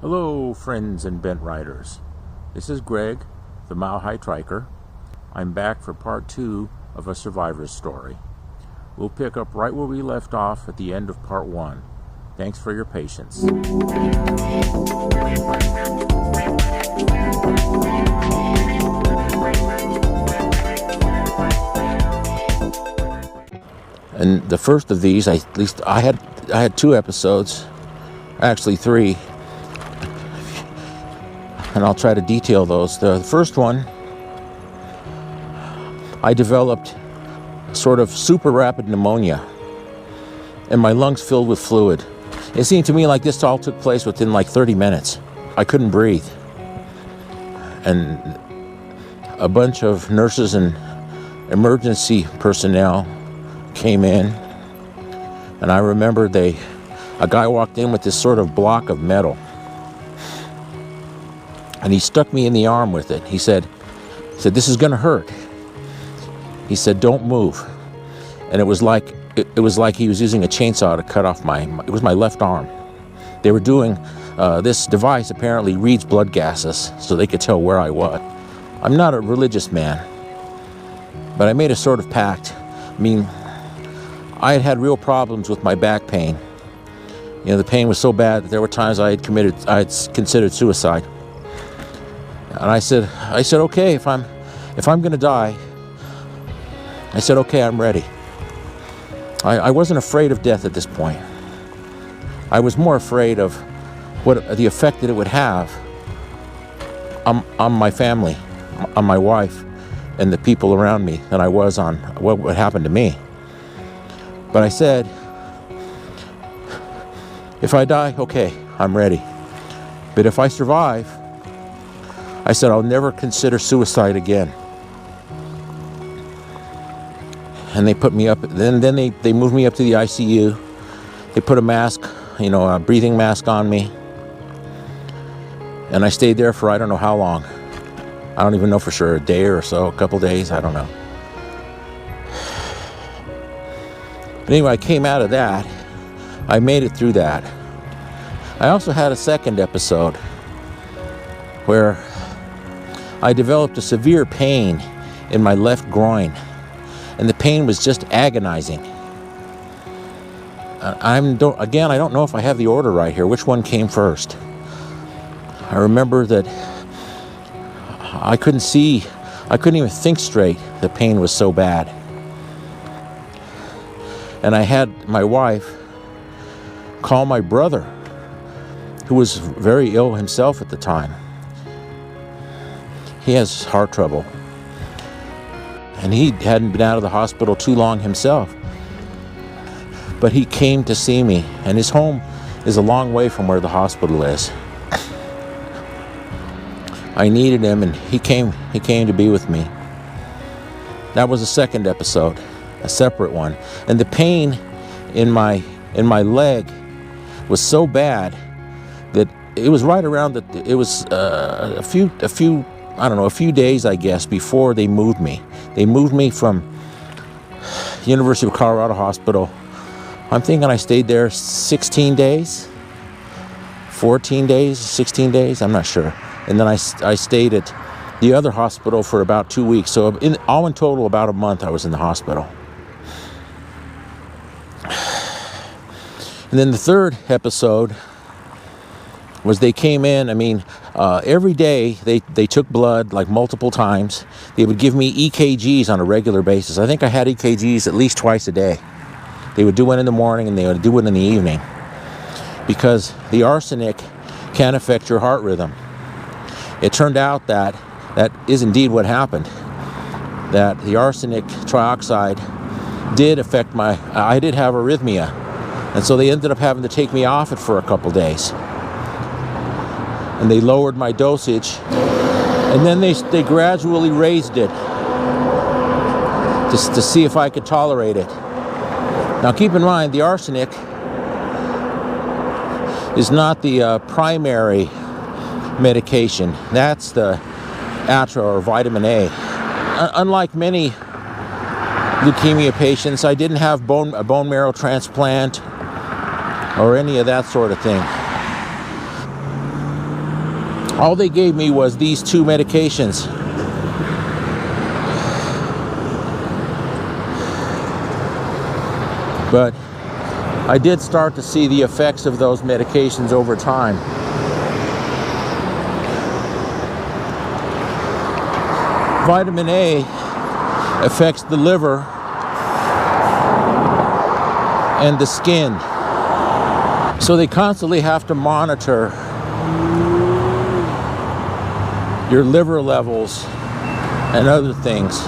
Hello, friends and bent riders. This is Greg, the Mile High Triker. I'm back for part 2 of a survivor's story. We'll pick up right where we left off at the end of part 1. Thanks for your patience. And the first of these, I had 2 episodes, actually 3. And I'll try to detail those. The first one, I developed sort of super rapid pneumonia and my lungs filled with fluid. It seemed to me like this all took place within like 30 minutes. I couldn't breathe. And a bunch of nurses and emergency personnel came in. And I remember a guy walked in with this sort of block of metal. And he stuck me in the arm with it. He said, "This is gonna hurt." He said, "Don't move." And it was like he was using a chainsaw to cut off it was my left arm. They were doing, this device apparently reads blood gases so they could tell where I was. I'm not a religious man, but I made a sort of pact. I mean, I had had real problems with my back pain. You know, the pain was so bad that there were times I had considered suicide. And I said, okay, if I'm gonna die, I said, okay, I'm ready. I wasn't afraid of death at this point. I was more afraid of the effect that it would have on my family, on my wife, and the people around me than I was on what would happen to me. But I said, if I die, okay, I'm ready. But if I survive, I said, I'll never consider suicide again. And they put me up, then they moved me up to the ICU. They put a mask, a breathing mask on me. And I stayed there for I don't know how long. I don't even know for sure, a day or so, a couple days, I don't know. But anyway, I came out of that. I made it through that. I also had a second episode where I developed a severe pain in my left groin, and the pain was just agonizing. I don't know if I have the order right here, which one came first. I remember that I couldn't even think straight. The pain was so bad. And I had my wife call my brother, who was very ill himself at the time. He has heart trouble. And he hadn't been out of the hospital too long himself. But he came to see me, and his home is a long way from where the hospital is. I needed him, and he came to be with me. That was a second episode, a separate one. And the pain in my leg was so bad that it was right around it was a few days, I guess, before they moved me. They moved me from University of Colorado Hospital. I'm thinking I stayed there 16 days, 14 days, 16 days, I'm not sure. And then I stayed at the other hospital for about 2 weeks. So all in total, about a month I was in the hospital. And then the third episode was they came in, every day they took blood like multiple times. They would give me EKGs on a regular basis. I think I had EKGs at least twice a day. They would do one in the morning and they would do one in the evening, because the arsenic can affect your heart rhythm. It turned out that is indeed what happened, that the arsenic trioxide did affect I did have arrhythmia, and so they ended up having to take me off it for a couple days. And they lowered my dosage, and then they gradually raised it just to see if I could tolerate it. Now keep in mind, the arsenic is not the primary medication. That's the Atra or vitamin A. Unlike many leukemia patients, I didn't have a bone marrow transplant or any of that sort of thing. All they gave me was these 2 medications. But I did start to see the effects of those medications over time. Vitamin A affects the liver and the skin. So they constantly have to monitor your liver levels and other things.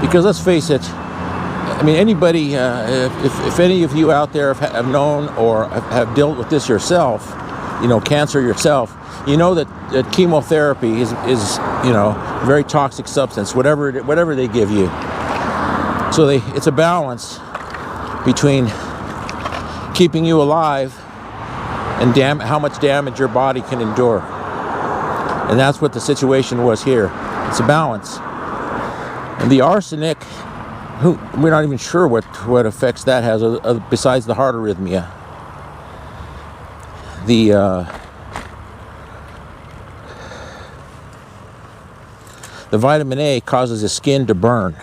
Because let's face it, I mean, anybody, if any of you out there have known or have dealt with this yourself, you know, cancer yourself, you know that chemotherapy is you know, a very toxic substance, whatever they give you. So it's a balance between keeping you alive and how much damage your body can endure. And that's what the situation was here. It's a balance. And the arsenic, we're not even sure what effects that has besides the heart arrhythmia. The vitamin A causes the skin to burn.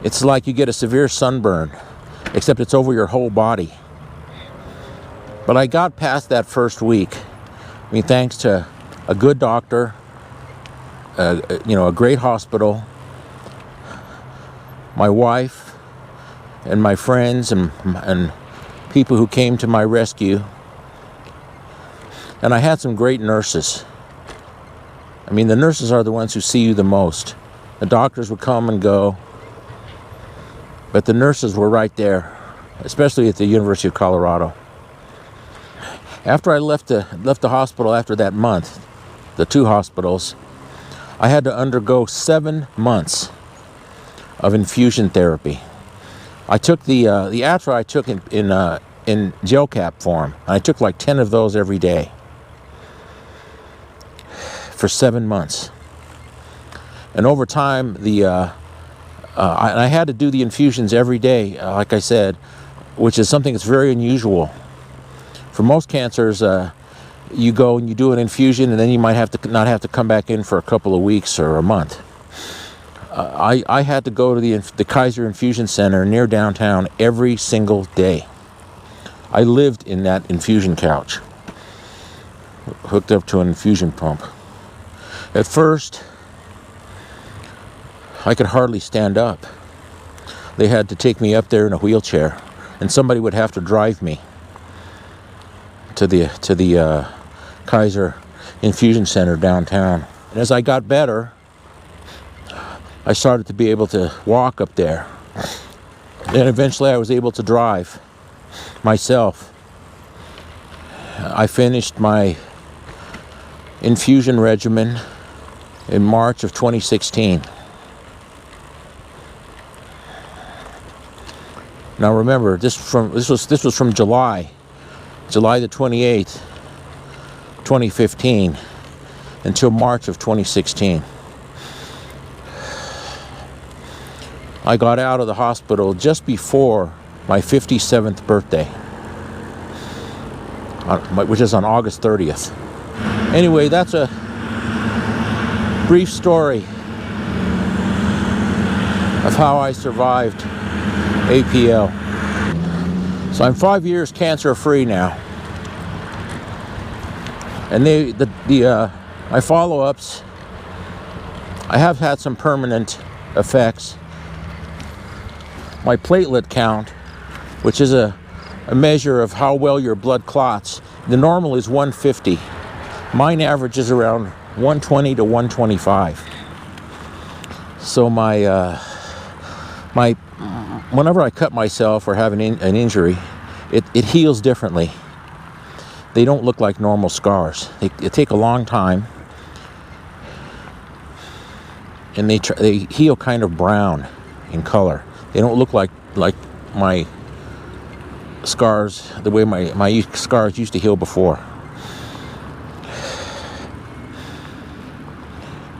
It's like you get a severe sunburn, except it's over your whole body. But I got past that first week. I mean, thanks to a good doctor, you know, a great hospital, my wife, and my friends, and people who came to my rescue. And I had some great nurses. I mean, the nurses are the ones who see you the most. The doctors would come and go, but the nurses were right there, especially at the University of Colorado. After I left the hospital after that month, the 2 hospitals, I had to undergo 7 months of infusion therapy. I took the Atra I took in gel cap form, and I took like 10 of those every day for 7 months. And over time, I had to do the infusions every day, like I said, which is something that's very unusual. For most cancers, you go and you do an infusion, and then you might not have to come back in for a couple of weeks or a month. I had to go to the Kaiser Infusion Center near downtown every single day. I lived in that infusion couch, hooked up to an infusion pump. At first, I could hardly stand up. They had to take me up there in a wheelchair, and somebody would have to drive me to the Kaiser Infusion Center downtown. And as I got better, I started to be able to walk up there. And eventually I was able to drive myself. I finished my infusion regimen in March of 2016. Now remember, this was from July the 28th, 2015, until March of 2016. I got out of the hospital just before my 57th birthday, which is on August 30th. Anyway, that's a brief story of how I survived APL. So I'm 5 years cancer-free now. And my follow-ups, I have had some permanent effects. My platelet count, which is a measure of how well your blood clots, the normal is 150. Mine averages around 120 to 125. So whenever I cut myself or have an injury, it heals differently. They don't look like normal scars. They take a long time, and they heal kind of brown in color. They don't look like my scars, the way my scars used to heal before.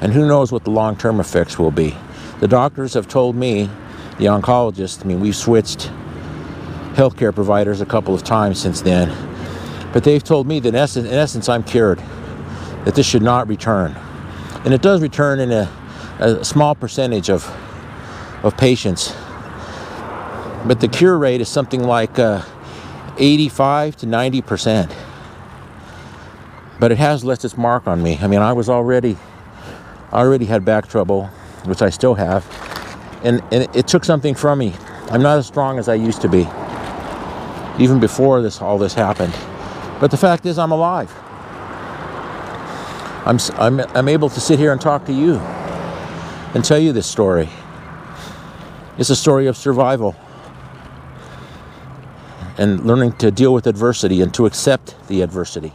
And who knows what the long-term effects will be. The doctors have told me, the oncologist, I mean, we've switched healthcare providers a couple of times since then, But they've told me that in essence I'm cured, that this should not return. And it does return in a small percentage of patients. But the cure rate is something like 85 to 90%. But it has left its mark on me. I mean, I already had back trouble, which I still have, and it took something from me. I'm not as strong as I used to be, even before all this happened. But the fact is, I'm alive. I'm able to sit here and talk to you and tell you this story. It's a story of survival and learning to deal with adversity and to accept the adversity.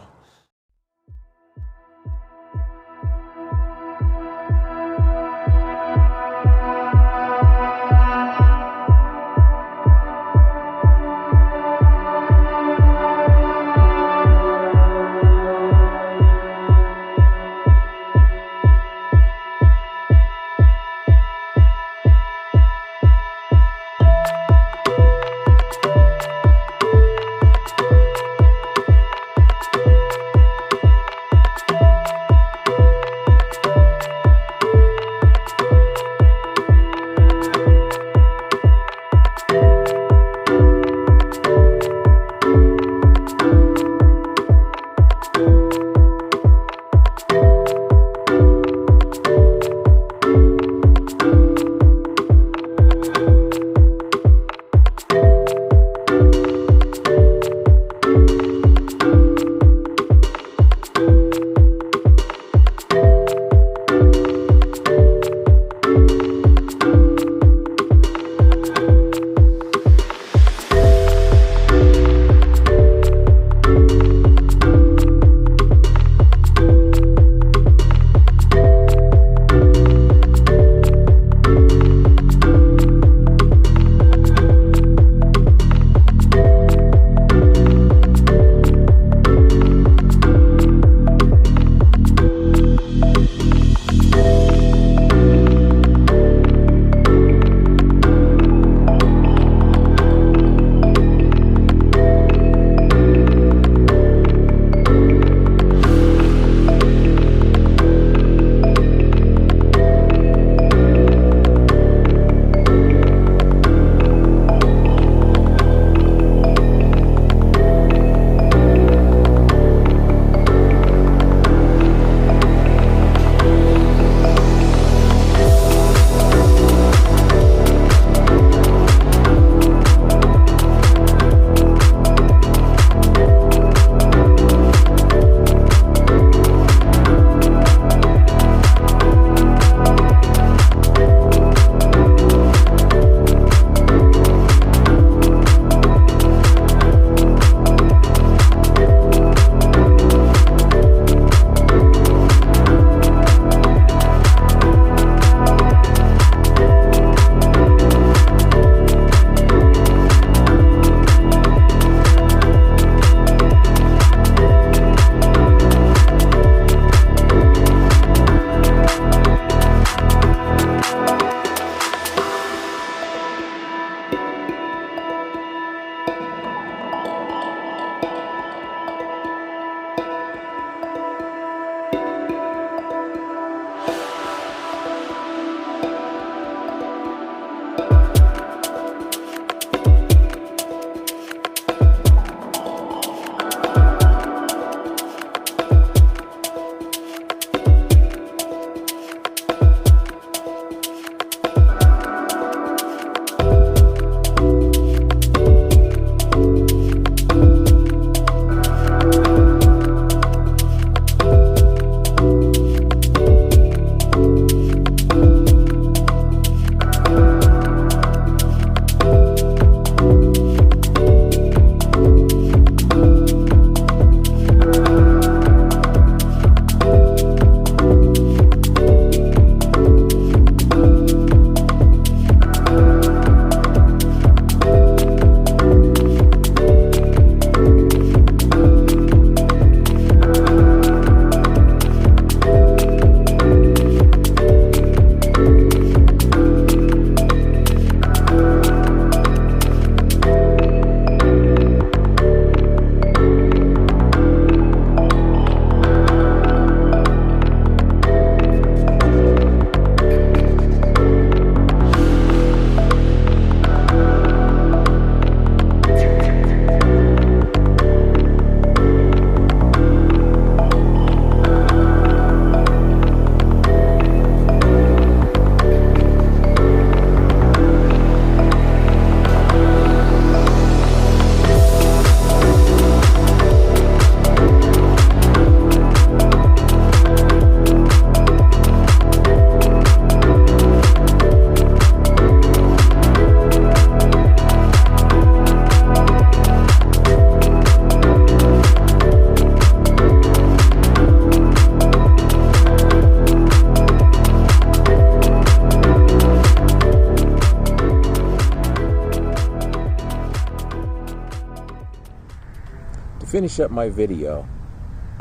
finish up my video,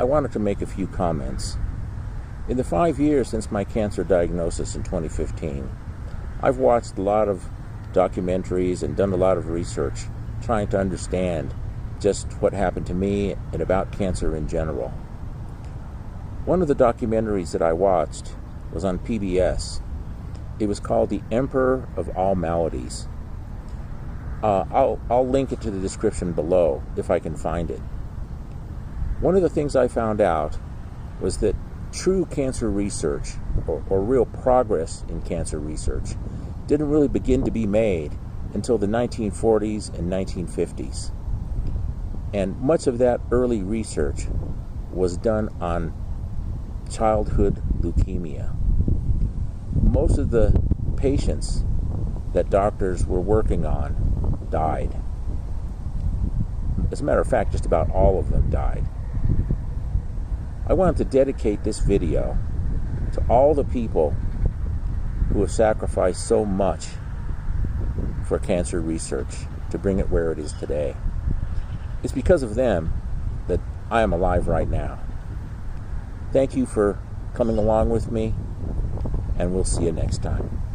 I wanted to make a few comments. In the 5 years since my cancer diagnosis in 2015, I've watched a lot of documentaries and done a lot of research trying to understand just what happened to me and about cancer in general. One of the documentaries that I watched was on PBS. It was called The Emperor of All Maladies. I'll link it to the description below if I can find it. One of the things I found out was that true cancer research, or real progress in cancer research, didn't really begin to be made until the 1940s and 1950s. And much of that early research was done on childhood leukemia. Most of the patients that doctors were working on died. As a matter of fact, just about all of them died. I wanted to dedicate this video to all the people who have sacrificed so much for cancer research to bring it where it is today. It's because of them that I am alive right now. Thank you for coming along with me, and we'll see you next time.